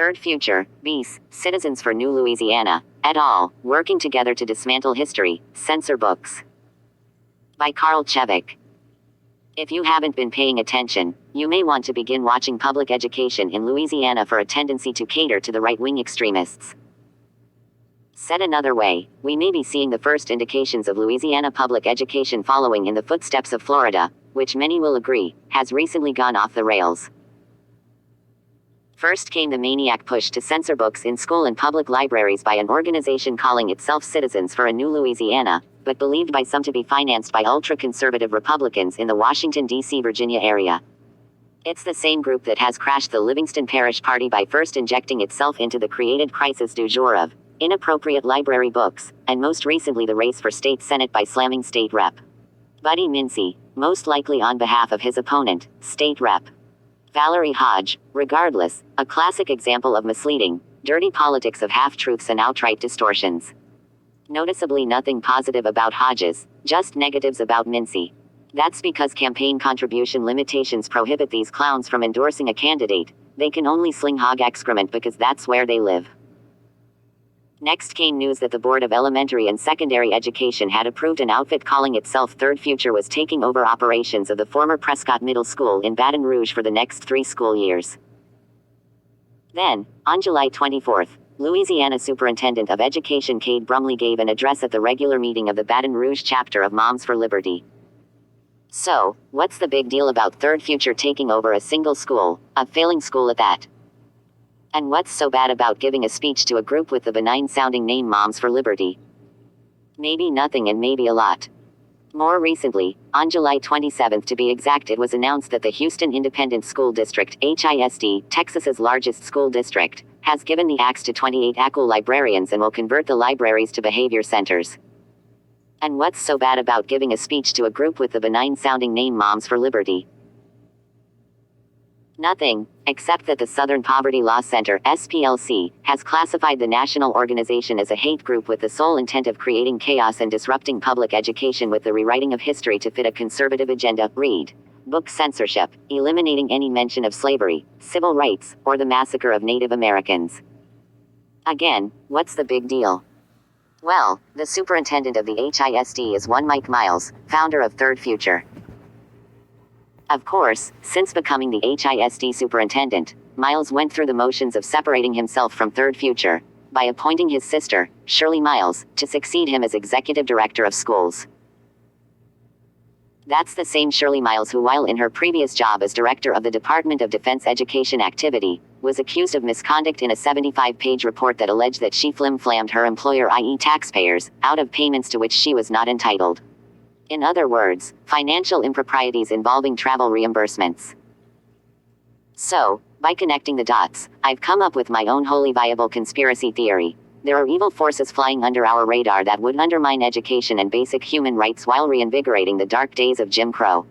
Third Future, BEAS, Citizens for New Louisiana, et al., Working Together to Dismantle History, Censor Books. By Carl Chevik. If you haven't been paying attention, you may want to begin watching public education in Louisiana for a tendency to cater to the right-wing extremists. Said another way, we may be seeing the first indications of Louisiana public education following in the footsteps of Florida, which many will agree, has recently gone off the rails. First came the maniac push to censor books in school and public libraries by an organization calling itself Citizens for a New Louisiana, but believed by some to be financed by ultra-conservative Republicans in the Washington, D.C. Virginia area. It's the same group that has crashed the Livingston Parish Party by first injecting itself into the created crisis du jour of inappropriate library books, and most recently the race for state senate by slamming state rep Buddy Mincy, most likely on behalf of his opponent, state rep Valerie Hodge. Regardless, a classic example of misleading, dirty politics of half-truths and outright distortions. Noticeably nothing positive about Hodges, just negatives about Mincy. That's because campaign contribution limitations prohibit these clowns from endorsing a candidate. They can only sling hog excrement because that's where they live. Next came news that the Board of Elementary and Secondary Education had approved an outfit calling itself Third Future was taking over operations of the former Prescott Middle School in Baton Rouge for the next 3 school years. Then, on July 24th, Louisiana Superintendent of Education CADE BRUMLEY gave an address at the regular meeting of the Baton Rouge chapter of Moms for Liberty. So, what's the big deal about Third Future taking over a single school, a failing school at that? And what's so bad about giving a speech to a group with the benign-sounding name Moms for Liberty? Maybe nothing and maybe a lot. More recently, on July 27th to be exact, it was announced that the Houston Independent School District, HISD, Texas's largest school district, has given the axe to 28 ACUL librarians and will convert the libraries to behavior centers. And what's so bad about giving a speech to a group with the benign-sounding name Moms for Liberty? Nothing, except that the Southern Poverty Law Center, SPLC, has classified the national organization as a hate group with the sole intent of creating chaos and disrupting public education with the rewriting of history to fit a conservative agenda. Read book censorship, eliminating any mention of slavery, civil rights, or the massacre of Native Americans. Again, what's the big deal? Well, the superintendent of the HISD is one Mike Miles, founder of Third Future. Of course, since becoming the HISD superintendent, Miles went through the motions of separating himself from Third Future by appointing his sister, Shirley Miles, to succeed him as executive director of schools. That's the same Shirley Miles who, while in her previous job as director of the Department of Defense Education Activity, was accused of misconduct in a 75-page report that alleged that she flim-flammed her employer, i.e. taxpayers, out of payments to which she was not entitled. In other words, financial improprieties involving travel reimbursements. So, by connecting the dots, I've come up with my own wholly viable conspiracy theory. There are evil forces flying under our radar that would undermine education and basic human rights while reinvigorating the dark days of Jim Crow.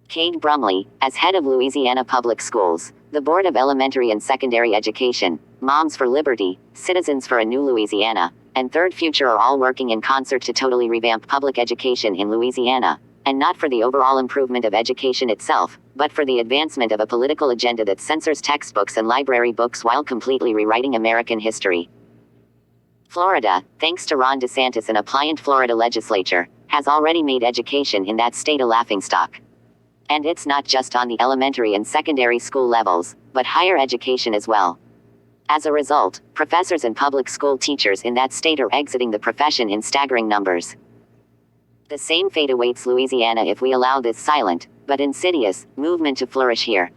CADE BRUMLEY, as head of Louisiana Public Schools, the Board of Elementary and Secondary Education, Moms for Liberty, Citizens for a New Louisiana, and Third Future are all working in concert to totally revamp public education in Louisiana, and not for the overall improvement of education itself, but for the advancement of a political agenda that censors textbooks and library books while completely rewriting American history. Florida, thanks to Ron DeSantis and a pliant Florida legislature, has already made education in that state a laughingstock. And it's not just on the elementary and secondary school levels, but higher education as well. As a result, professors and public school teachers in that state are exiting the profession in staggering numbers. The same fate awaits Louisiana if we allow this silent, but insidious, movement to flourish here,